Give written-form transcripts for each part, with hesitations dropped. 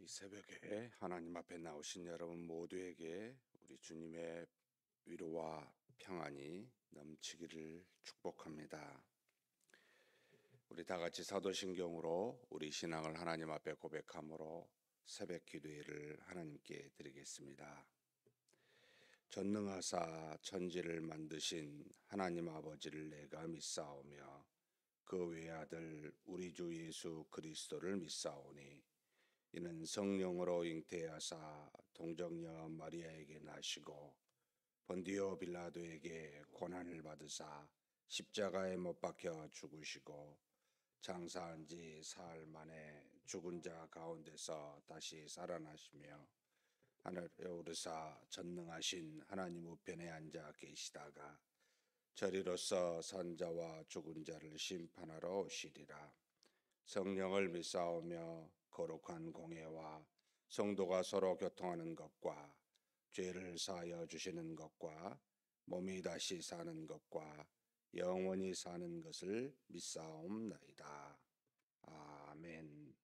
새벽에 하나님 앞에 나오신 여러분 모두에게 우리 주님의 위로와 평안이 넘치기를 축복합니다. 우리 다 같이 사도신경으로 우리 신앙을 하나님 앞에 고백함으로 새벽 기도회를 하나님께 드리겠습니다. 전능하사 천지를 만드신 하나님 아버지를 내가 믿사오며 그 외아들 우리 주 예수 그리스도를 믿사오니 이는 성령으로 잉태하사 동정녀 마리아에게 나시고 본디오 빌라도에게 고난을 받으사 십자가에 못 박혀 죽으시고 장사한 지 사흘 만에 죽은 자 가운데서 다시 살아나시며 하늘에 오르사 전능하신 하나님 우편에 앉아 계시다가 저리로서 산자와 죽은 자를 심판하러 오시리라. 성령을 믿사오며 거룩한 공예와 성도가 서로 교통하는 것과 죄를 사하여 주시는 것과 몸이 다시 사는 것과 영원히 사는 것을 믿사옵나이다. 아멘.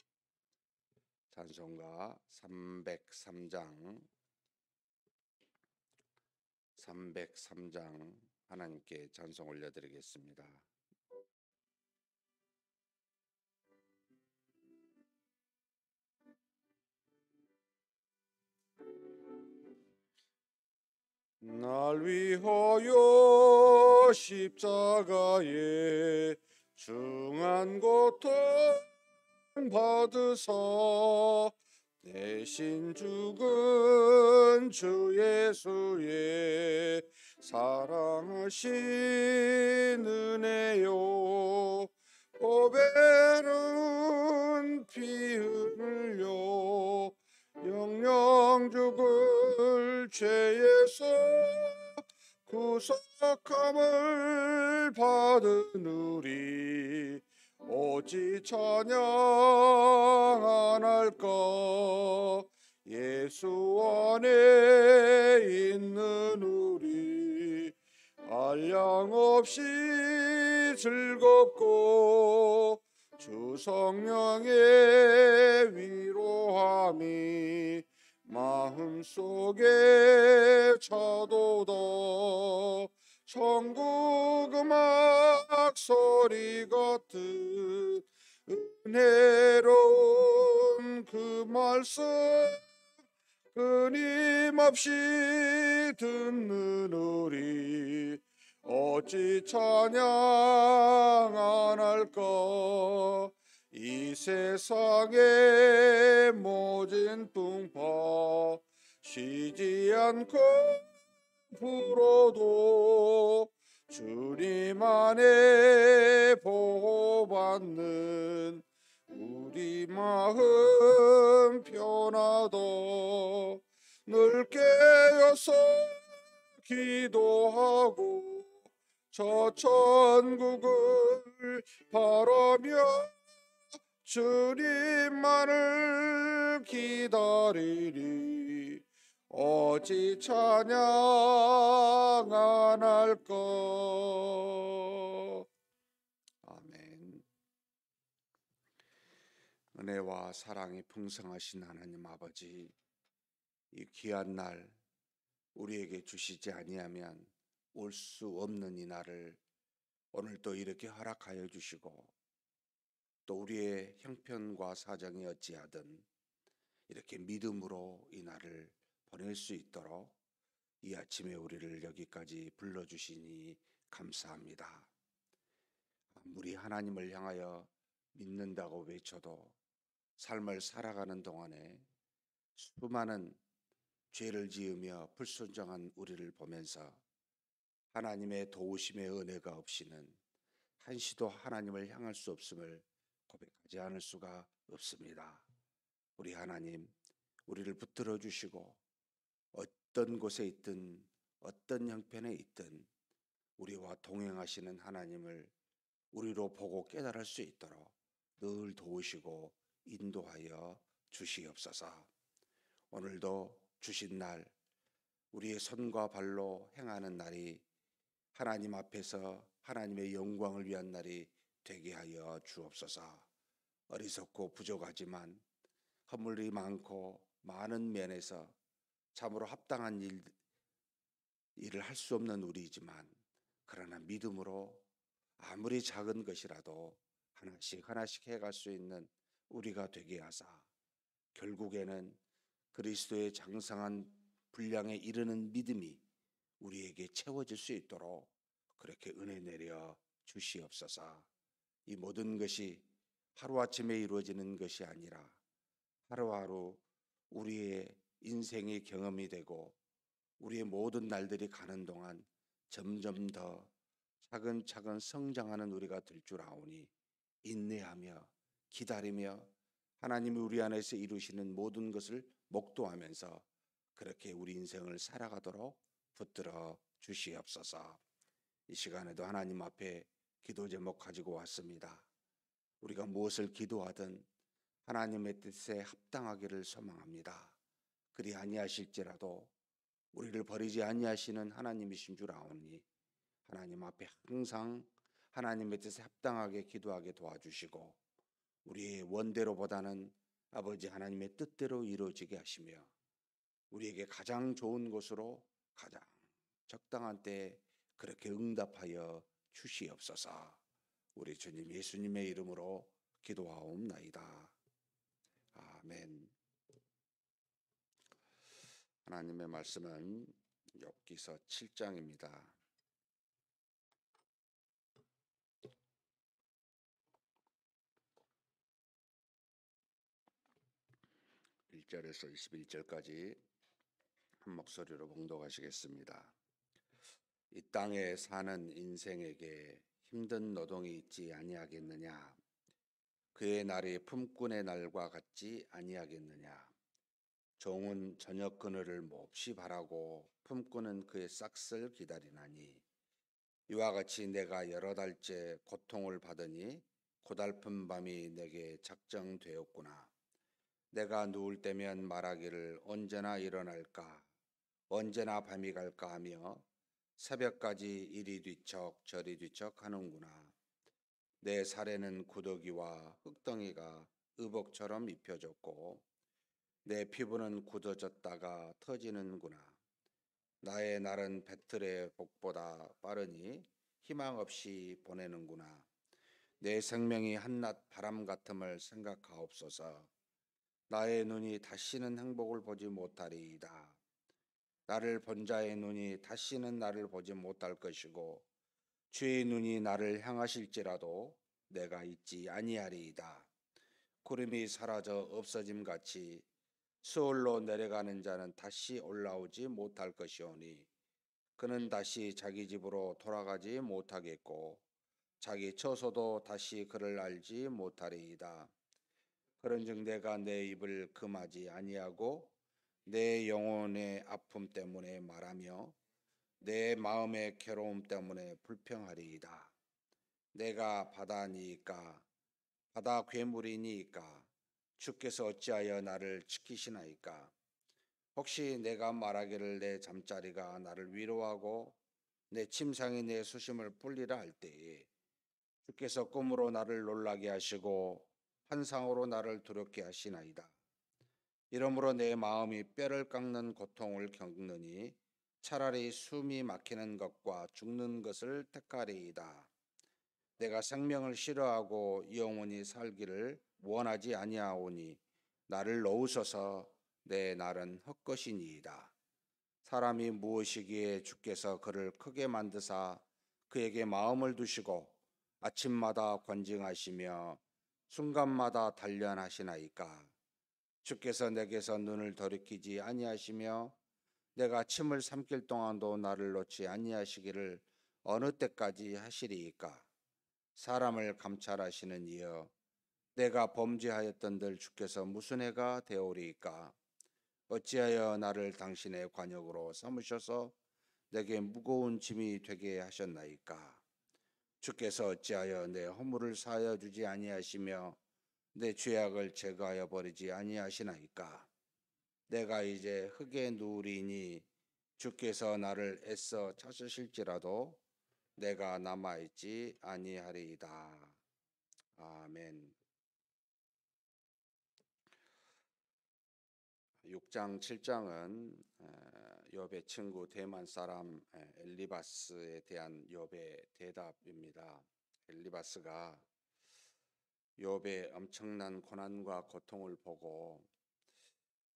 찬송가 303장 하나님께 찬송 올려드리겠습니다. 날 위하여 십자가에 중한 고통 받으사 대신 죽은 주 예수의 사랑하신 은혜요 보배는 피 흘려 영영 죽을 죄에서 구속함을 받은 우리 오직 찬양 안 할까. 예수 안에 있는 우리 한량없이 즐겁고 주 성령의 위로함이 마음속에 차도다. 천국 음악 소리 같은 은혜로운 그 말씀 끊임없이 듣는 우리 어찌 찬양 안 할까. 이 세상의 모진 풍파 쉬지 않고 불어도 주님 안에 보호받는 우리 마음 편하다. 늘 깨어서 기도하고 저 천국을 바라며 주님만을 기다리리. 어찌 찬양 안 할까. 아멘. 은혜와 사랑이 풍성하신 하나님 아버지, 이 귀한 날 우리에게 주시지 아니하면 올 수 없는 이 날을 오늘 또 이렇게 허락하여 주시고, 또 우리의 형편과 사정이 어찌하든 이렇게 믿음으로 이 날을 보낼 수 있도록 이 아침에 우리를 여기까지 불러주시니 감사합니다. 아무리 하나님을 향하여 믿는다고 외쳐도 삶을 살아가는 동안에 수많은 죄를 지으며 불순종한 우리를 보면서 하나님의 도우심의 은혜가 없이는 한시도 하나님을 향할 수 없음을 고백하지 않을 수가 없습니다. 우리 하나님, 우리를 붙들어 주시고 어떤 곳에 있든 어떤 형편에 있든 우리와 동행하시는 하나님을 우리로 보고 깨달을 수 있도록 늘 도우시고 인도하여 주시옵소서. 오늘도 주신 날, 우리의 손과 발로 행하는 날이 하나님 앞에서 하나님의 영광을 위한 날이 되게 하여 주옵소서. 어리석고 부족하지만 허물이 많고 많은 면에서 참으로 합당한 일을 할 수 없는 우리이지만, 그러나 믿음으로 아무리 작은 것이라도 하나씩 하나씩 해갈 수 있는 우리가 되게 하사 결국에는 그리스도의 장성한 분량에 이르는 믿음이 우리에게 채워질 수 있도록 그렇게 은혜 내려 주시옵소서. 이 모든 것이 하루아침에 이루어지는 것이 아니라 하루하루 우리의 인생의 경험이 되고 우리의 모든 날들이 가는 동안 점점 더 차근차근 성장하는 우리가 될 줄 아오니, 인내하며 기다리며 하나님이 우리 안에서 이루시는 모든 것을 목도하면서 그렇게 우리 인생을 살아가도록 붙들어 주시옵소서. 이 시간에도 하나님 앞에 기도 제목 가지고 왔습니다. 우리가 무엇을 기도하든 하나님의 뜻에 합당하기를 소망합니다. 그리 아니하실지라도 우리를 버리지 아니하시는 하나님이신 줄 아오니 하나님 앞에 항상 하나님의 뜻에 합당하게 기도하게 도와주시고 우리의 원대로보다는 아버지 하나님의 뜻대로 이루어지게 하시며 우리에게 가장 좋은 곳으로 가장 적당한 때에 그렇게 응답하여 주시옵소서. 우리 주님 예수님의 이름으로 기도하옵나이다. 아멘. 하나님의 말씀은 욥기서 7장입니다. 1절에서 21절까지 한 목소리로 봉독하시겠습니다. 이 땅에 사는 인생에게 힘든 노동이 있지 아니하겠느냐? 그의 날이 품꾼의 날과 같지 아니하겠느냐? 종은 저녁 그늘을 몹시 바라고 품꾼은 그의 싹을 기다리나니 이와 같이 내가 여러 달째 고통을 받으니 고달픈 밤이 내게 작정되었구나. 내가 누울 때면 말하기를 언제나 일어날까, 언제나 밤이 갈까 하며 새벽까지 이리 뒤척 저리 뒤척 하는구나. 내 살에는 구더기와 흙덩이가 의복처럼 입혀졌고 내 피부는 굳어졌다가 터지는구나. 나의 날은 배틀의 복보다 빠르니 희망 없이 보내는구나. 내 생명이 한낮 바람 같음을 생각하옵소서. 나의 눈이 다시는 행복을 보지 못하리이다. 나를 본 자의 눈이 다시는 나를 보지 못할 것이고 주의 눈이 나를 향하실지라도 내가 잊지 아니하리이다. 구름이 사라져 없어짐 같이 수월로 내려가는 자는 다시 올라오지 못할 것이오니 그는 다시 자기 집으로 돌아가지 못하겠고 자기 처소도 다시 그를 알지 못하리이다. 그런즉 내가 내 입을 금하지 아니하고 내 영혼의 아픔 때문에 말하며 내 마음의 괴로움 때문에 불평하리이다. 내가 바다니이까 바다 괴물이니이까 주께서 어찌하여 나를 지키시나이까? 혹시 내가 말하기를 내 잠자리가 나를 위로하고 내 침상이 내 수심을 풀리라 할 때에 주께서 꿈으로 나를 놀라게 하시고 환상으로 나를 두렵게 하시나이다. 이러므로 내 마음이 뼈를 깎는 고통을 겪느니 차라리 숨이 막히는 것과 죽는 것을 택하리이다. 내가 생명을 싫어하고 영원히 살기를 원하지 아니하오니 나를 놓으소서. 내 날은 헛것이니이다. 사람이 무엇이기에 주께서 그를 크게 만드사 그에게 마음을 두시고 아침마다 관징하시며 순간마다 단련하시나이까? 주께서 내게서 눈을 돌이키지 아니하시며 내가 침을 삼킬 동안도 나를 놓지 아니하시기를 어느 때까지 하시리이까? 사람을 감찰하시는 이여, 내가 범죄하였던들 주께서 무슨 해가 되오리이까? 어찌하여 나를 당신의 관역으로 삼으셔서 내게 무거운 짐이 되게 하셨나이까? 주께서 어찌하여 내 허물을 사하여 주지 아니하시며 내 죄악을 제거하여 버리지 아니하시나이까? 내가 이제 흙에 누우리니 주께서 나를 애써 찾으실지라도 내가 남아있지 아니하리이다. 아멘. 6장 7장은 욥의 친구 대만 사람 엘리바스에 대한 욥의 대답입니다. 엘리바스가 욥의 엄청난 고난과 고통을 보고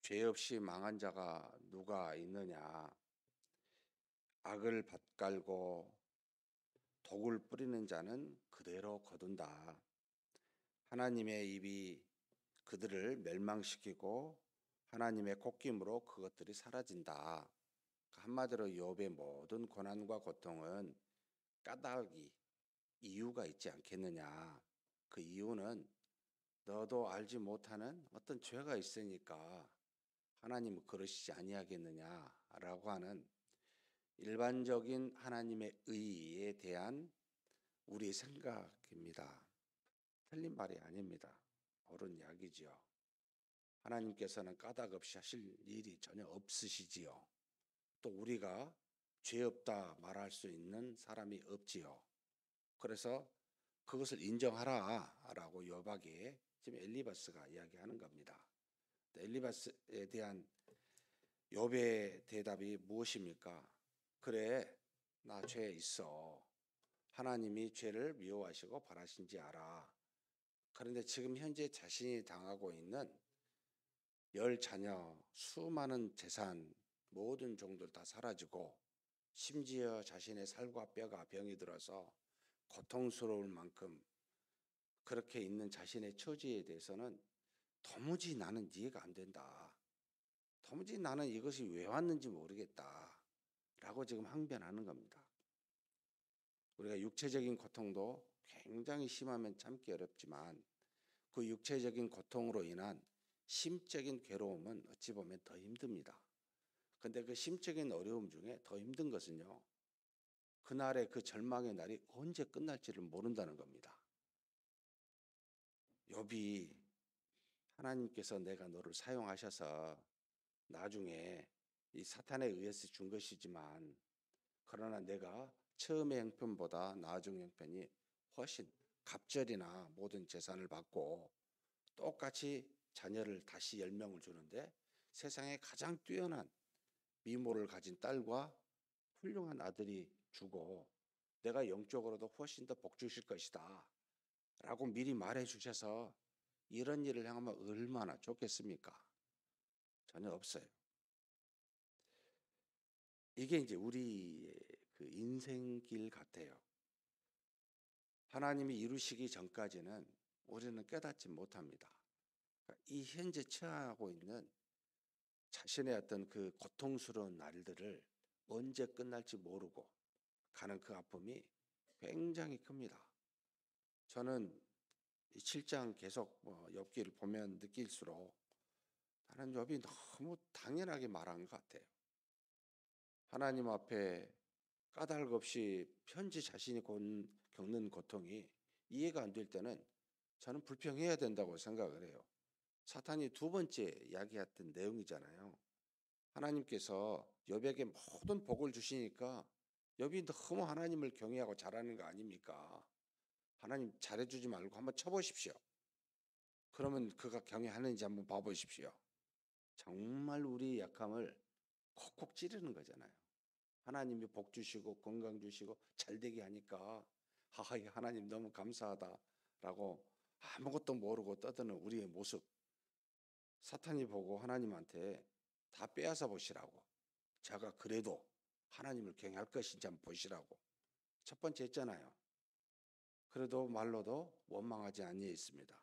죄 없이 망한 자가 누가 있느냐, 악을 밭갈고 독을 뿌리는 자는 그대로 거둔다. 하나님의 입이 그들을 멸망시키고 하나님의 콧김으로 그것들이 사라진다. 한마디로 욥의 모든 고난과 고통은 까닭이 이유가 있지 않겠느냐. 그 이유는 너도 알지 못하는 어떤 죄가 있으니까 하나님은 그러시지 아니하겠느냐라고 하는 일반적인 하나님의 의에 대한 우리의 생각입니다. 틀린 말이 아닙니다. 옳은 이야기지요. 하나님께서는 까닭 없이 하실 일이 전혀 없으시지요. 또 우리가 죄 없다 말할 수 있는 사람이 없지요. 그래서 그것을 인정하라라고 욥에게 지금 엘리바스가 이야기하는 겁니다. 엘리바스에 대한 욥의 대답이 무엇입니까? 그래, 나 죄 있어. 하나님이 죄를 미워하시고 바라신지 알아. 그런데 지금 현재 자신이 당하고 있는 10자녀, 수많은 재산, 모든 종들 다 사라지고 심지어 자신의 살과 뼈가 병이 들어서 고통스러울 만큼 그렇게 있는 자신의 처지에 대해서는 도무지 나는 이해가 안 된다. 도무지 나는 이것이 왜 왔는지 모르겠다. 라고 지금 항변하는 겁니다. 우리가 육체적인 고통도 굉장히 심하면 참기 어렵지만 그 육체적인 고통으로 인한 심적인 괴로움은 어찌 보면 더 힘듭니다. 근데 그 심적인 어려움 중에 더 힘든 것은요, 그날의 그 절망의 날이 언제 끝날지를 모른다는 겁니다. 욥이 하나님께서 내가 너를 사용하셔서 나중에 이 사탄에 의해서 준 것이지만 그러나 내가 처음의 형편보다 나중 형편이 훨씬 갑절이나 모든 재산을 받고 똑같이 자녀를 다시 10명을 주는데 세상에 가장 뛰어난 미모를 가진 딸과 훌륭한 아들이 주고 내가 영적으로도 훨씬 더 복 주실 것이다 라고 미리 말해 주셔서 이런 일을 향하면 얼마나 좋겠습니까? 전혀 없어요. 이게 이제 우리의 그 인생길 같아요. 하나님이 이루시기 전까지는 우리는 깨닫지 못합니다. 이 현재 처하고 있는 자신의 어떤 그 고통스러운 날들을 언제 끝날지 모르고 가는 그 아픔이 굉장히 큽니다. 저는 이 7장 계속 욥기를 보면 느낄수록 나는 욥이 너무 당연하게 말한 것 같아요. 하나님 앞에 까닭 없이 현재 자신이 겪는 고통이 이해가 안 될 때는 저는 불평해야 된다고 생각을 해요. 사탄이 두 번째 이야기했던 내용이잖아요. 하나님께서 욥에게 모든 복을 주시니까 욥이 너무 하나님을 경외하고 잘하는 거 아닙니까? 하나님 잘해주지 말고 한번 쳐보십시오. 그러면 그가 경외하는지 한번 봐보십시오. 정말 우리 약함을 콕콕 찌르는 거잖아요. 하나님이 복 주시고 건강 주시고 잘되게 하니까 하나님 너무 감사하다라고 아무것도 모르고 떠드는 우리의 모습, 사탄이 보고 하나님한테 다 빼앗아 보시라고, 제가 그래도 하나님을 경외할 것인지 한번 보시라고 첫 번째 했잖아요. 그래도 말로도 원망하지 아니했습니다.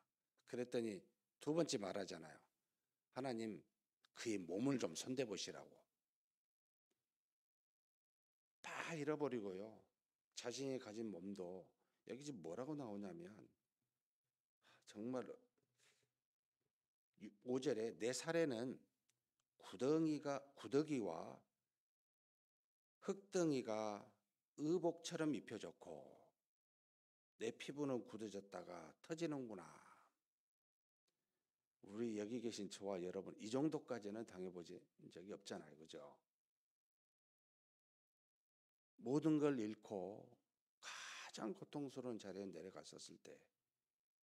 그랬더니 두 번째 말하잖아요. 하나님 그의 몸을 좀 손대 보시라고. 다 잃어버리고요. 자신이 가진 몸도 여기 지금 뭐라고 나오냐면 정말 5절에 내 살에는 구더기와 흙덩이가 의복처럼 입혀졌고 내 피부는 굳어졌다가 터지는구나. 우리 여기 계신 저와 여러분 이 정도까지는 당해보지 적이 없잖아요. 그죠? 모든 걸 잃고 가장 고통스러운 자리에 내려갔었을 때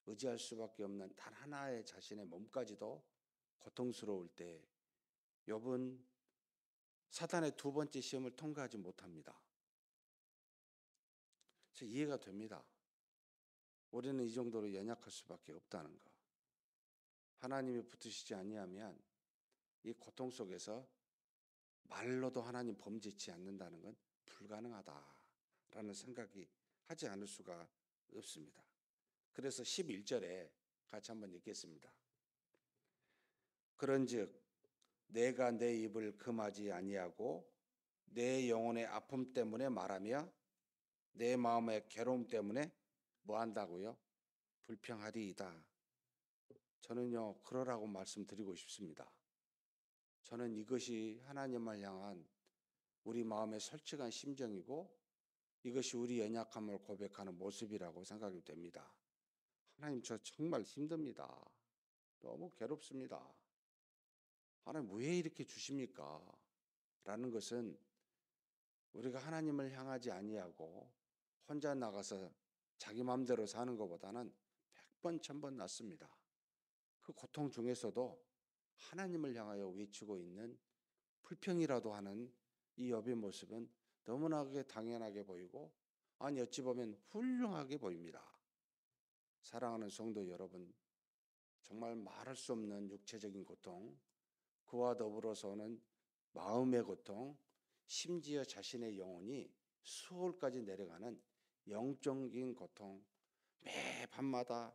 의지할 수밖에 없는 단 하나의 자신의 몸까지도 고통스러울 때 욥은 사단의 두 번째 시험을 통과하지 못합니다. 이해가 됩니다. 우리는 이 정도로 연약할 수밖에 없다는 거. 하나님이 붙으시지 아니하면 이 고통 속에서 말로도 하나님 범죄치 않는다는 건 불가능하다라는 생각이 하지 않을 수가 없습니다. 그래서 11절에 같이 한번 읽겠습니다. 그런즉 내가 내 입을 금하지 아니하고 내 영혼의 아픔 때문에 말하며 내 마음의 괴로움 때문에 뭐 한다고요? 불평하리이다. 저는요 그러라고 말씀드리고 싶습니다. 저는 이것이 하나님을 향한 우리 마음의 솔직한 심정이고 이것이 우리 연약함을 고백하는 모습이라고 생각이 됩니다. 하나님 저 정말 힘듭니다. 너무 괴롭습니다. 하나님 왜 이렇게 주십니까? 라는 것은 우리가 하나님을 향하지 아니하고 혼자 나가서 자기 마음대로 사는 것보다는 100번 1000번 낫습니다. 그 고통 중에서도 하나님을 향하여 외치고 있는 불평이라도 하는 이 욥의 모습은 너무나 당연하게 보이고 아니 어찌 보면 훌륭하게 보입니다. 사랑하는 성도 여러분, 정말 말할 수 없는 육체적인 고통, 그와 더불어서 오는 마음의 고통, 심지어 자신의 영혼이 수월까지 내려가는 영적인 고통, 매 밤마다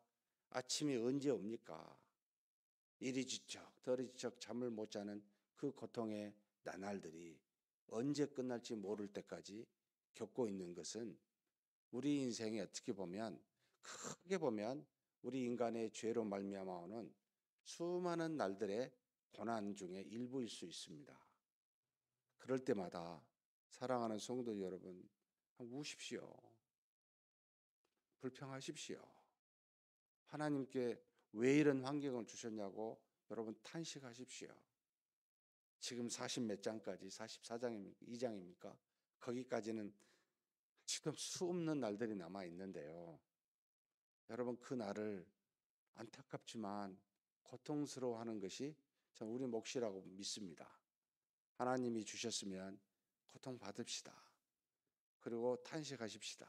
아침이 언제 옵니까? 이리 지척 저리 지척 잠을 못 자는 그 고통의 나날들이 언제 끝날지 모를 때까지 겪고 있는 것은 우리 인생에 어떻게 보면 크게 보면 우리 인간의 죄로 말미암아 오는 수많은 날들의 고난 중에 일부일 수 있습니다. 그럴 때마다 사랑하는 성도 여러분, 우십시오. 불평하십시오. 하나님께 왜 이런 환경을 주셨냐고 여러분 탄식하십시오. 지금 40 몇 장까지 44장입니까? 거기까지는 지금 수없는 날들이 남아 있는데요. 여러분 그 날을 안타깝지만 고통스러워하는 것이 전 우리 몫이라고 믿습니다. 하나님이 주셨으면 고통 받읍시다. 그리고 탄식하십시다.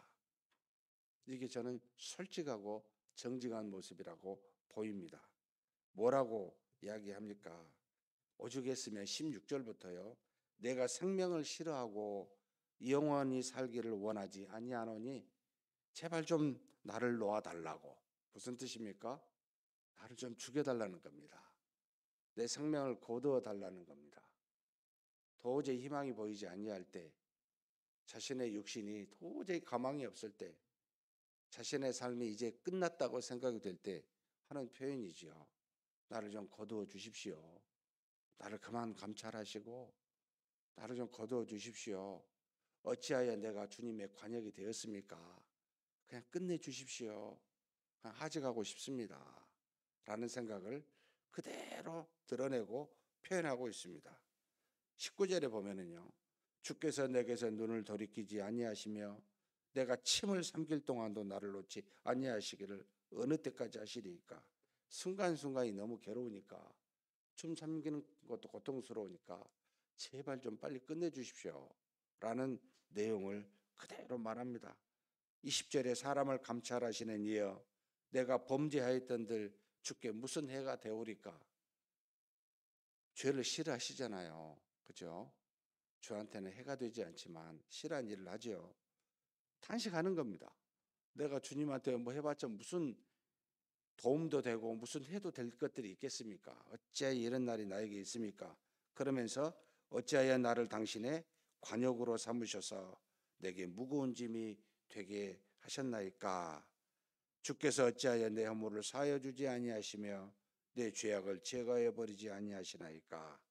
이게 저는 솔직하고 정직한 모습이라고 보입니다. 뭐라고 이야기합니까? 오죽했으면 16절부터요. 내가 생명을 싫어하고 영원히 살기를 원하지 아니하노니 제발 좀 나를 놓아달라고. 무슨 뜻입니까? 나를 좀 죽여달라는 겁니다. 내 생명을 거두어 달라는 겁니다. 도저히 희망이 보이지 아니할 때, 자신의 육신이 도저히 가망이 없을 때, 자신의 삶이 이제 끝났다고 생각이 될 때 하는 표현이지요. 나를 좀 거두어 주십시오. 나를 그만 감찰하시고 나를 좀 거두어 주십시오. 어찌하여 내가 주님의 관역이 되었습니까? 그냥 끝내 주십시오. 그냥 하직하고 싶습니다. 라는 생각을 그대로 드러내고 표현하고 있습니다. 19절에 보면은요. 주께서 내게서 눈을 돌이키지 아니하시며 내가 침을 삼킬 동안도 나를 놓지 아니하시기를 어느 때까지 하시리까? 순간순간이 너무 괴로우니까 춤 삼기는 것도 고통스러우니까 제발 좀 빨리 끝내주십시오 라는 내용을 그대로 말합니다. 20절에 사람을 감찰하시는 이여 내가 범죄하였던들 주께 무슨 해가 되오리까? 죄를 싫어하시잖아요. 그죠? 주한테는 해가 되지 않지만 싫어한 일을 하죠. 탄식하는 겁니다. 내가 주님한테 뭐 해봤자 무슨 도움도 되고 무슨 해도 될 것들이 있겠습니까? 어찌하여 이런 날이 나에게 있습니까? 그러면서 어찌하여 나를 당신의 관역으로 삼으셔서 내게 무거운 짐이 되게 하셨나이까? 주께서 어찌하여 내 허물을 사하여 주지 아니하시며 내 죄악을 제거해 버리지 아니하시나이까?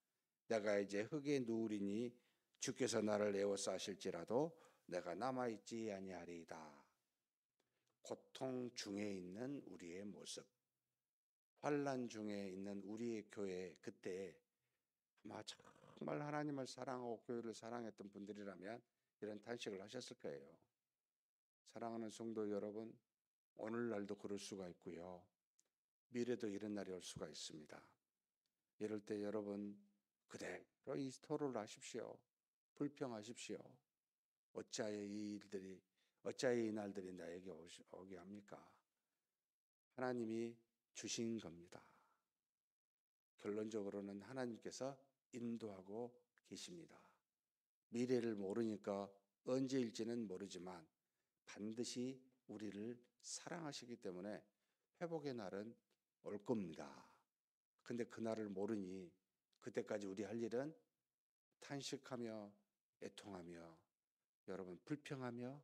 내가 이제 흙에 누우리니 주께서 나를 에워싸 하실지라도 내가 남아있지 아니하리이다. 고통 중에 있는 우리의 모습, 환난 중에 있는 우리의 교회, 그때 아마 정말 하나님을 사랑하고 교회를 사랑했던 분들이라면 이런 탄식을 하셨을 거예요. 사랑하는 성도 여러분, 오늘날도 그럴 수가 있고요. 미래도 이런 날이 올 수가 있습니다. 이럴 때 여러분 그대로 이 토로를 하십시오. 불평하십시오. 어찌하여 이 날들이 나에게 오게 합니까? 하나님이 주신 겁니다. 결론적으로는 하나님께서 인도하고 계십니다. 미래를 모르니까 언제일지는 모르지만 반드시 우리를 사랑하시기 때문에 회복의 날은 올 겁니다. 근데 그 날을 모르니 그때까지 우리 할 일은 탄식하며 애통하며 여러분 불평하며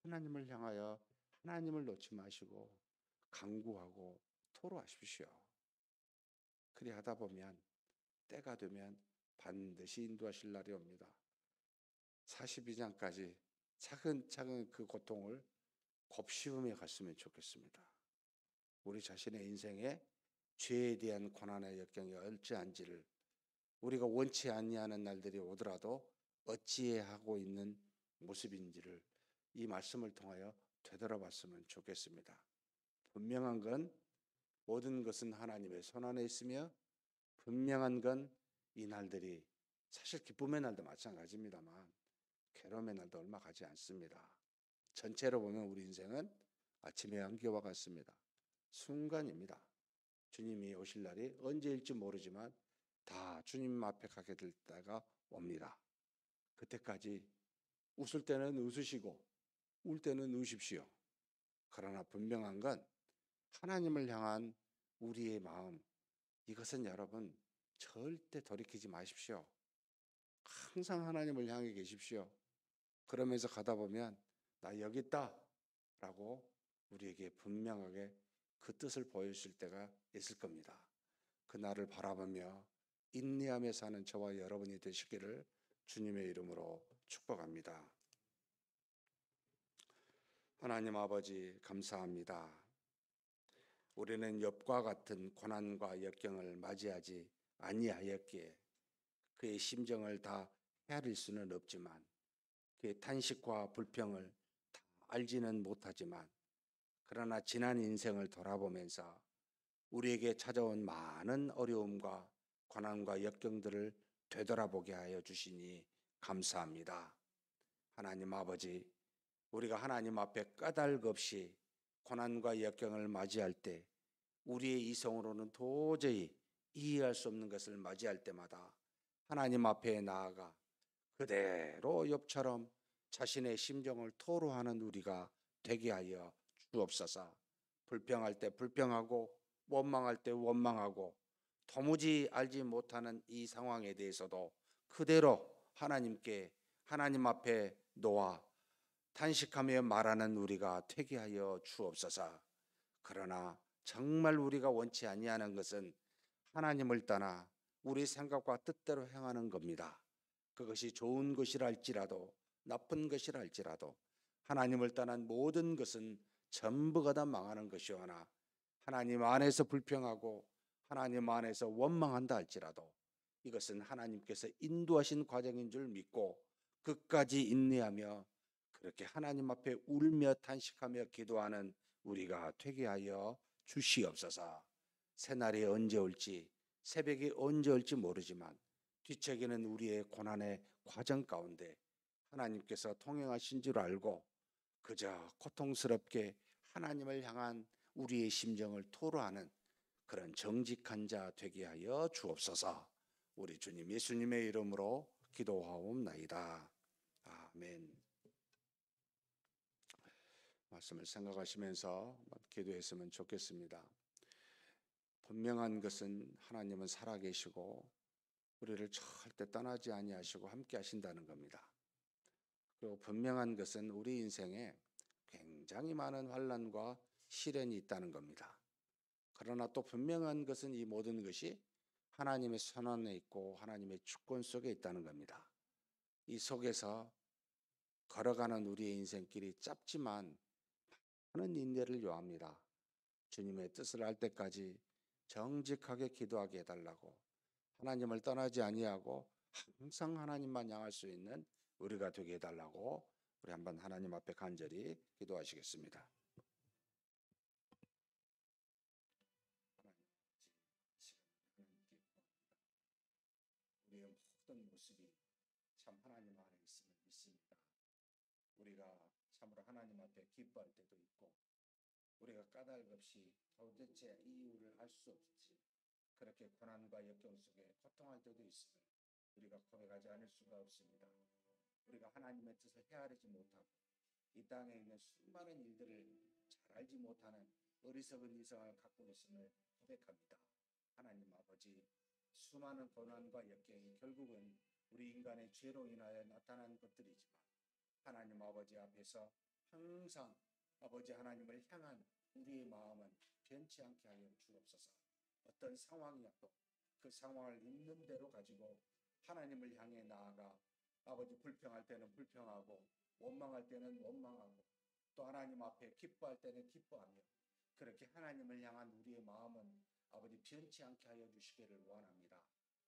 하나님을 향하여 하나님을 놓지 마시고 간구하고 토로하십시오. 그리 하다 보면 때가 되면 반드시 인도하실 날이 옵니다. 42장까지 차근차근 그 고통을 곱씹으며 갔으면 좋겠습니다. 우리 자신의 인생에 죄에 대한 고난의 역경이 어찌한지를 우리가 원치 아니하는 날들이 오더라도 어찌해 하고 있는 모습인지를 이 말씀을 통하여 되돌아봤으면 좋겠습니다. 분명한 건 모든 것은 하나님의 손 안에 있으며 분명한 건 이 날들이 사실 기쁨의 날도 마찬가지입니다만 괴로움의 날도 얼마 가지 않습니다. 전체로 보면 우리 인생은 아침의 안개와 같습니다. 순간입니다. 주님이 오실 날이 언제일지 모르지만 다 주님 앞에 가게 될 때가 옵니다. 그때까지 웃을 때는 웃으시고 울 때는 우십시오. 그러나 분명한 건 하나님을 향한 우리의 마음, 이것은 여러분 절대 돌이키지 마십시오. 항상 하나님을 향해 계십시오. 그러면서 가다 보면 나 여기 있다 라고 우리에게 분명하게 그 뜻을 보여주실 때가 있을 겁니다. 그 날을 바라보며 인내하며 사는 저와 여러분이 되시기를 주님의 이름으로 축복합니다. 하나님 아버지 감사합니다. 우리는 욥과 같은 고난과 역경을 맞이하지 아니하였기에 그의 심정을 다 헤아릴 수는 없지만 그의 탄식과 불평을 다 알지는 못하지만 그러나 지난 인생을 돌아보면서 우리에게 찾아온 많은 어려움과 고난과 역경들을 되돌아보게 하여 주시니 감사합니다. 하나님 아버지, 우리가 하나님 앞에 까닭 없이 고난과 역경을 맞이할 때 우리의 이성으로는 도저히 이해할 수 없는 것을 맞이할 때마다 하나님 앞에 나아가 그대로 욥처럼 자신의 심정을 토로하는 우리가 되게 하여 주옵소서. 불평할 때 불평하고 원망할 때 원망하고 도무지 알지 못하는 이 상황에 대해서도 그대로 하나님 앞에 놓아 탄식하며 말하는 우리가 되게 하여 주옵소서. 그러나 정말 우리가 원치 아니하는 것은 하나님을 떠나 우리 생각과 뜻대로 행하는 겁니다. 그것이 좋은 것이라 할지라도 나쁜 것이라 할지라도 하나님을 떠난 모든 것은 전부가 다 망하는 것이오나 하나님 안에서 불평하고 하나님 안에서 원망한다 할지라도 이것은 하나님께서 인도하신 과정인 줄 믿고 끝까지 인내하며 그렇게 하나님 앞에 울며 탄식하며 기도하는 우리가 되게 하여 주시옵소서. 새날이 언제 올지 새벽이 언제 올지 모르지만 뒤척이는 우리의 고난의 과정 가운데 하나님께서 통행하신 줄 알고 그저 고통스럽게 하나님을 향한 우리의 심정을 토로하는 그런 정직한 자 되게 하여 주옵소서. 우리 주님 예수님의 이름으로 기도하옵나이다. 아멘. 말씀을 생각하시면서 기도했으면 좋겠습니다. 분명한 것은 하나님은 살아계시고 우리를 절대 떠나지 아니하시고 함께 하신다는 겁니다. 그리고 분명한 것은 우리 인생에 굉장히 많은 환난과 시련이 있다는 겁니다. 그러나 또 분명한 것은 이 모든 것이 하나님의 손 안에 있고 하나님의 주권 속에 있다는 겁니다. 이 속에서 걸어가는 우리의 인생길이 짧지만 많은 인내를 요합니다. 주님의 뜻을 알 때까지 정직하게 기도하게 해달라고 하나님을 떠나지 아니하고 항상 하나님만 향할 수 있는 우리가 되게 해달라고 우리 한번 하나님 앞에 간절히 기도하시겠습니다. 우리 앞에 기뻐할 때도 있고, 우리가 까닭 없이 도대체 이유를 알 수 없이 그렇게 고난과 역경 속에 고통할 때도 있음을 우리가 고백하지 않을 수가 없습니다. 우리가 하나님의 뜻을 헤아리지 못하고 이 땅에 있는 수많은 일들을 잘 알지 못하는 어리석은 이성을 갖고 있음을 고백합니다. 하나님 아버지, 수많은 고난과 역경이 결국은 우리 인간의 죄로 인하여 나타난 것들이지만 하나님 아버지 앞에서 항상 아버지 하나님을 향한 우리의 마음은 변치 않게 하여 주옵소서. 어떤 상황이어도 그 상황을 있는 대로 가지고 하나님을 향해 나아가 아버지 불평할 때는 불평하고 원망할 때는 원망하고 또 하나님 앞에 기뻐할 때는 기뻐하며 그렇게 하나님을 향한 우리의 마음은 아버지 변치 않게 하여 주시기를 원합니다.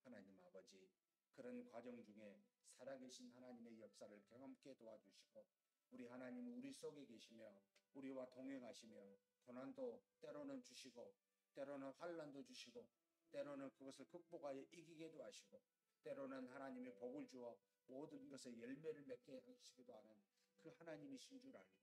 하나님 아버지, 그런 과정 중에 살아계신 하나님의 역사를 경험케 도와주시고 우리 하나님 우리 속에 계시며 우리와 동행하시며 고난도 때로는 주시고 때로는 환난도 주시고 때로는 그것을 극복하여 이기게도 하시고 때로는 하나님의 복을 주어 모든 것에 열매를 맺게 하시기도 하는 그 하나님이신 줄 알고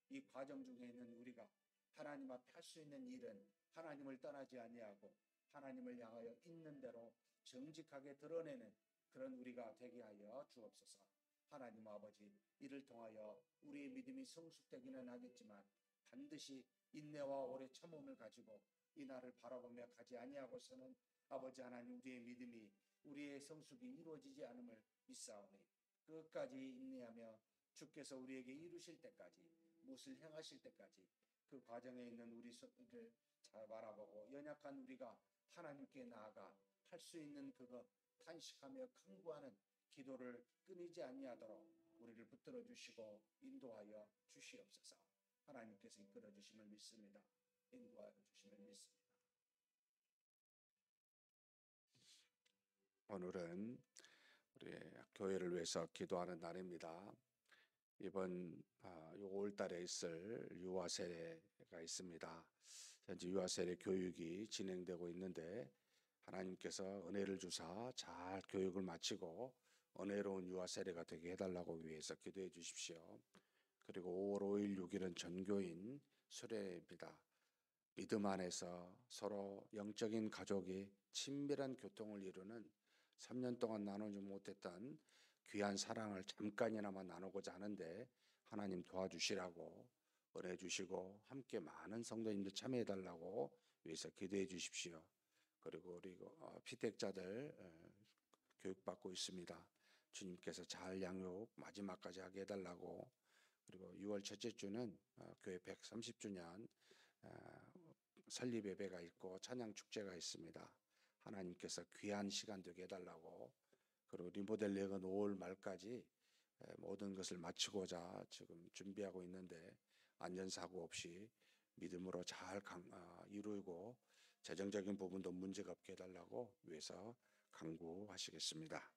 이 과정 중에 있는 우리가 하나님 앞에 할 수 있는 일은 하나님을 떠나지 아니하고 하나님을 향하여 있는 대로 정직하게 드러내는 그런 우리가 되게 하여 주옵소서. 하나님 아버지, 이를 통하여 우리의 믿음이 성숙되기는 하겠지만 반드시 인내와 오래 참음을 가지고 이 날을 바라보며 가지 아니하고서는 아버지 하나님 우리의 믿음이 우리의 성숙이 이루어지지 않음을 믿사오니 끝까지 인내하며 주께서 우리에게 이루실 때까지 무엇을 행하실 때까지 그 과정에 있는 우리를 잘 바라보고 연약한 우리가 하나님께 나아가 할 수 있는 그것 탄식하며 간구하는 기도를 끊이지 아니하도록 우리를 붙들어 주시고 인도하여 주시옵소서. 하나님께서 이끌어 주심을 믿습니다. 인도하여 주심을 믿습니다. 오늘은 우리 교회를 위해서 기도하는 날입니다. 이번 5월달에 있을 유아 세례가 있습니다. 현재 유아 세례 교육이 진행되고 있는데 하나님께서 은혜를 주사 잘 교육을 마치고 은혜로운 유아 세례가 되게 해달라고 위해서 기도해 주십시오. 그리고 5월 5일 6일은 전교인 수련회입니다. 믿음 안에서 서로 영적인 가족이 친밀한 교통을 이루는 3년 동안 나누지 못했던 귀한 사랑을 잠깐이나마 나누고자 하는데 하나님 도와주시라고 은혜 주시고 함께 많은 성도님들 참여해 달라고 위해서 기도해 주십시오. 그리고 우리 피택자들 교육받고 있습니다. 주님께서 잘 양육 마지막까지 하게 해달라고. 그리고 6월 첫째 주는 교회 130주년 설립 예배가 있고 찬양 축제가 있습니다. 하나님께서 귀한 시간 되게 해달라고. 그리고 리모델링은 5월 말까지 모든 것을 마치고자 지금 준비하고 있는데 안전사고 없이 믿음으로 잘 이루고 재정적인 부분도 문제가 없게 해달라고 위해서 간구하시겠습니다.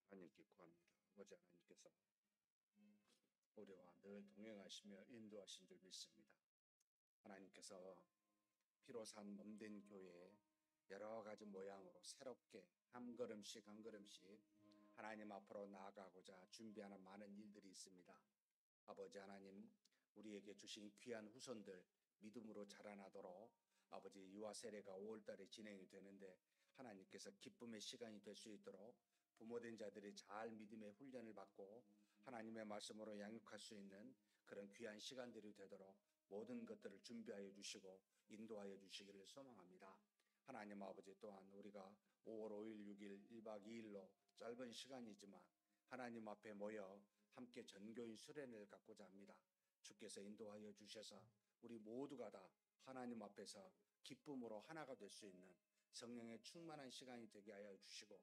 하나님께 구합니다. 아버지 하나님께서 우리와 늘 동행하시며 인도하신 줄 믿습니다. 하나님께서 피로 산 몸된 교회 여러 가지 모양으로 새롭게 한 걸음씩 한 걸음씩 하나님 앞으로 나아가고자 준비하는 많은 일들이 있습니다. 아버지 하나님, 우리에게 주신 귀한 후손들 믿음으로 자라나도록 아버지 유아 세례가 5월달에 진행이 되는데 하나님께서 기쁨의 시간이 될 수 있도록 부모된 자들이 잘 믿음의 훈련을 받고 하나님의 말씀으로 양육할 수 있는 그런 귀한 시간들이 되도록 모든 것들을 준비하여 주시고 인도하여 주시기를 소망합니다. 하나님 아버지, 또한 우리가 5월 5일 6일 1박 2일로 짧은 시간이지만 하나님 앞에 모여 함께 전교인 수련회를 갖고자 합니다. 주께서 인도하여 주셔서 우리 모두가 다 하나님 앞에서 기쁨으로 하나가 될 수 있는 성령의 충만한 시간이 되게 하여 주시고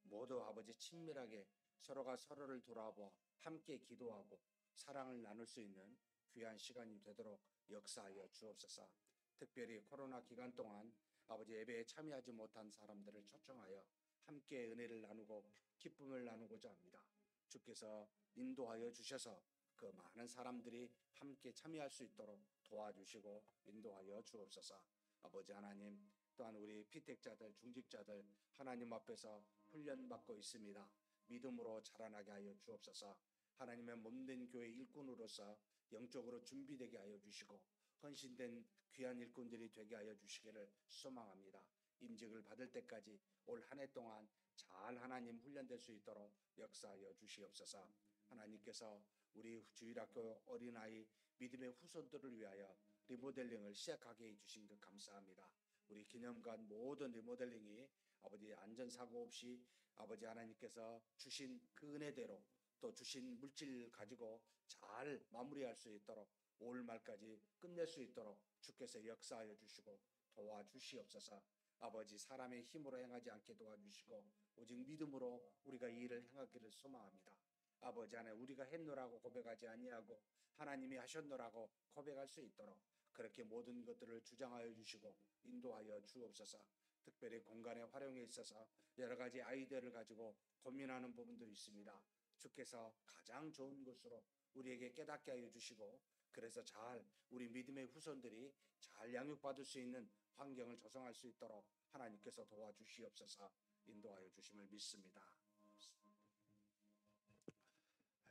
모두 아버지 친밀하게 서로가 서로를 돌아보아 함께 기도하고 사랑을 나눌 수 있는 귀한 시간이 되도록 역사하여 주옵소서. 특별히 코로나 기간 동안 아버지 예배에 참여하지 못한 사람들을 초청하여 함께 은혜를 나누고 기쁨을 나누고자 합니다. 주께서 인도하여 주셔서 그 많은 사람들이 함께 참여할 수 있도록 도와주시고 인도하여 주옵소서. 아버지 하나님, 또한 우리 피택자들, 중직자들 하나님 앞에서 훈련받고 있습니다. 믿음으로 자라나게 하여 주옵소서. 하나님의 몸된 교회 일꾼으로서 영적으로 준비되게 하여 주시고 헌신된 귀한 일꾼들이 되게 하여 주시기를 소망합니다. 임직을 받을 때까지 올 한 해 동안 잘 하나님 훈련될 수 있도록 역사하여 주시옵소서. 하나님께서 우리 주일학교 어린아이 믿음의 후손들을 위하여 리모델링을 시작하게 해주신 것 감사합니다. 우리 기념관 모든 리모델링이 아버지 안전사고 없이 아버지 하나님께서 주신 그 은혜대로 또 주신 물질 가지고 잘 마무리할 수 있도록 올 말까지 끝낼 수 있도록 주께서 역사하여 주시고 도와주시옵소서. 아버지 사람의 힘으로 행하지 않게 도와주시고 오직 믿음으로 우리가 이 일을 행하기를 소망합니다. 아버지 하나님 우리가 했노라고 고백하지 아니하고 하나님이 하셨노라고 고백할 수 있도록 그렇게 모든 것들을 주장하여 주시고 인도하여 주옵소서. 특별히 공간의 활용에 있어서 여러 가지 아이디어를 가지고 고민하는 부분들이 있습니다. 주께서 가장 좋은 것으로 우리에게 깨닫게 하여 주시고 그래서 잘 우리 믿음의 후손들이 잘 양육받을 수 있는 환경을 조성할 수 있도록 하나님께서 도와주시옵소서. 인도하여 주심을 믿습니다.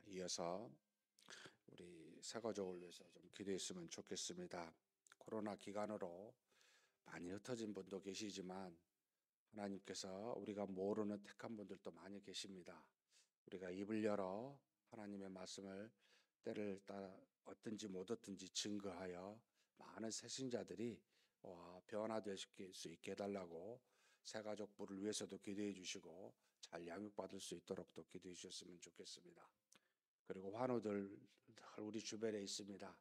이어서 우리 새가족을 위해서 좀 기도했으면 좋겠습니다. 코로나 기간으로 많이 흩어진 분도 계시지만 하나님께서 우리가 모르는 택한 분들도 많이 계십니다. 우리가 입을 열어 하나님의 말씀을 때를 따라 어떤지 못 어떤지 증거하여 많은 새신자들이 변화될 수 있게 해달라고 새가족부를 위해서도 기도해 주시고 잘 양육받을 수 있도록 또 기도해 주셨으면 좋겠습니다. 그리고 환우들 우리 주변에 있습니다.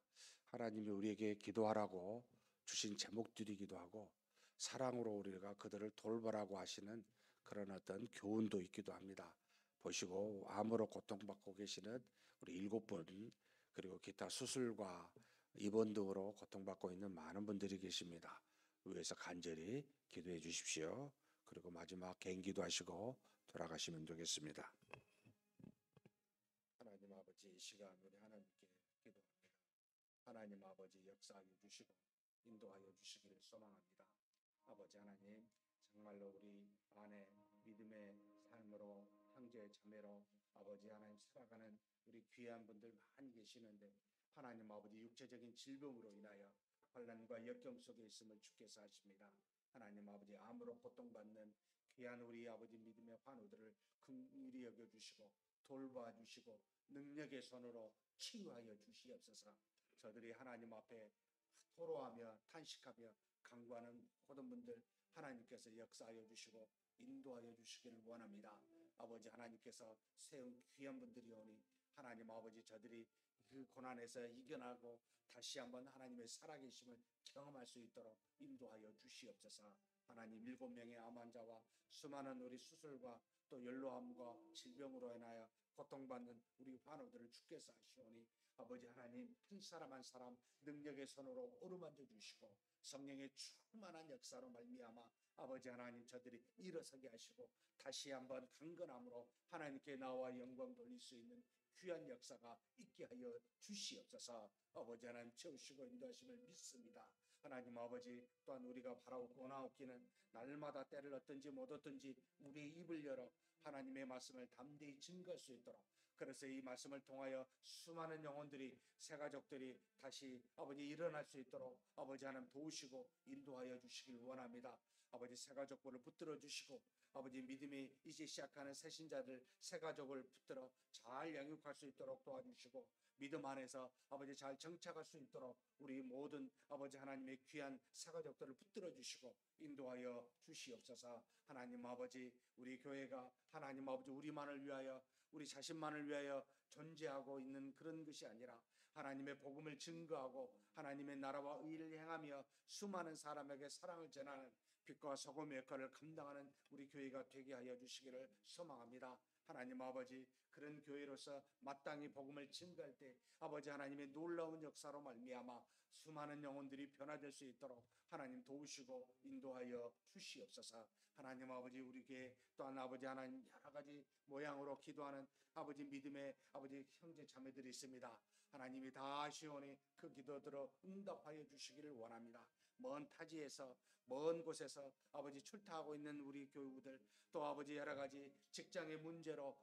하나님이 우리에게 기도하라고 주신 제목들이기도 하고 사랑으로 우리가 그들을 돌보라고 하시는 그런 어떤 교훈도 있기도 합니다. 보시고 암으로 고통받고 계시는 우리 7분 그리고 기타 수술과 입원 등으로 고통받고 있는 많은 분들이 계십니다. 위에서 간절히 기도해 주십시오. 그리고 마지막 개인기도 하시고 돌아가시면 되겠습니다. 하나님 아버지 이 시간 우리 하나님께 기도합니다. 하나님 아버지 역사하여 주시고 인도하여 주시기를 소망합니다. 아버지 하나님 정말로 우리 안에 믿음의 삶으로 형제 자매로 아버지 하나님 살아가는 우리 귀한 분들 많이 계시는데 하나님 아버지 육체적인 질병으로 인하여 환난과 역경 속에 있음을 주께서 아십니다. 하나님 아버지 암으로 고통받는 귀한 우리 아버지 믿음의 환우들을 긍휼히 여겨주시고 돌봐주시고 능력의 손으로 치유하여 주시옵소서. 저들이 하나님 앞에 토로하며 탄식하며 간구하는 모든 분들 하나님께서 역사하여 주시고 인도하여 주시기를 원합니다. 아버지 하나님께서 세운 귀한 분들이 오니 하나님 아버지 저들이 그 고난에서 이겨나고 다시 한번 하나님의 살아계심을 경험할 수 있도록 인도하여 주시옵소서. 하나님 7명의 암 환자와 수많은 우리 수술과 또 연로암과 질병으로 인하여 고통받는 우리 환우들을 주께서 하시오니 아버지 하나님 한 사람 한 사람 능력의 손으로 어루만져 주시고 성령의 충만한 역사로 말미암아 아버지 하나님 저들이 일어서게 하시고 다시 한번 강건함으로 하나님께 나와 영광 돌릴 수 있는 귀한 역사가 있게 하여 주시옵소서. 아버지 하나님 채우시고 인도하심을 믿습니다. 하나님 아버지 또한 우리가 바라고 원하옵기는 날마다 때를 어떤지 못 어떤지 우리의 입을 열어 하나님의 말씀을 담대히 증거할 수 있도록 그래서 이 말씀을 통하여 수많은 영혼들이 새가족들이 다시 아버지 일어날 수 있도록 아버지 하나님 도우시고 인도하여 주시길 원합니다. 아버지 새가족부를 붙들어 주시고 아버지 믿음이 이제 시작하는 새신자들 새가족을 붙들어 잘 양육할 수 있도록 도와주시고 믿음 안에서 아버지 잘 정착할 수 있도록 우리 모든 아버지 하나님의 귀한 새가족들을 붙들어 주시고 인도하여 주시옵소서. 하나님 아버지 우리 교회가 하나님 아버지 우리만을 위하여 우리 자신만을 위하여 존재하고 있는 그런 것이 아니라 하나님의 복음을 증거하고 하나님의 나라와 의를 행하며 수많은 사람에게 사랑을 전하는 빛과 소금의 역할을 감당하는 우리 교회가 되게 하여 주시기를 소망합니다. 하나님 아버지 그런 교회로서 마땅히 복음을 증거할 때 아버지 하나님의 놀라운 역사로 말미암아 수많은 영혼들이 변화될 수 있도록 하나님 도우시고 인도하여 주시옵소서. 하나님 아버지 우리 교회 또한 아버지 하나님 여러 가지 모양으로 기도하는 아버지 믿음의 아버지 형제 자매들이 있습니다. 하나님이 다 아시오니 그 기도 들어 응답하여 주시기를 원합니다. 먼 타지에서 먼 곳에서 아버지 출타하고 있는 우리 교우들, 또 아버지 여러 가지 직장의 문제로,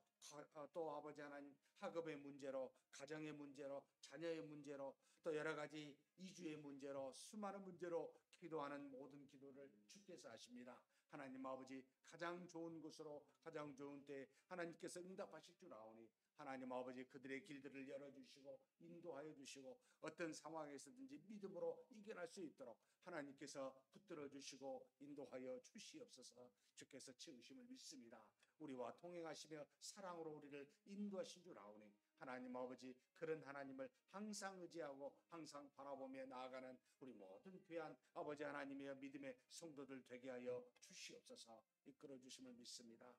또 아버지 하나님 학업의 문제로, 가정의 문제로, 자녀의 문제로, 또 여러 가지 이주의 문제로, 수많은 문제로 기도하는 모든 기도를 주께서 아십니다. 하나님 아버지, 가장 좋은 곳으로 가장 좋은 때에 하나님께서 응답하실 줄 아오니 하나님 아버지, 그들의 길들을 열어주시고 인도하여 주시고 어떤 상황에서든지 믿음으로 이겨낼 수 있도록 하나님께서 붙들어 주시고 인도하여 주시옵소서. 주께서 치우심을 믿습니다. 우리와 동행하시며 사랑으로 우리를 인도하신 줄 아오니 하나님 아버지, 그런 하나님을 항상 의지하고 항상 바라보며 나아가는 우리 모든 귀한 아버지 하나님의 믿음의 성도들 되게 하여 주시옵소서. 이끌어 주심을 믿습니다.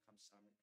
감사합니다.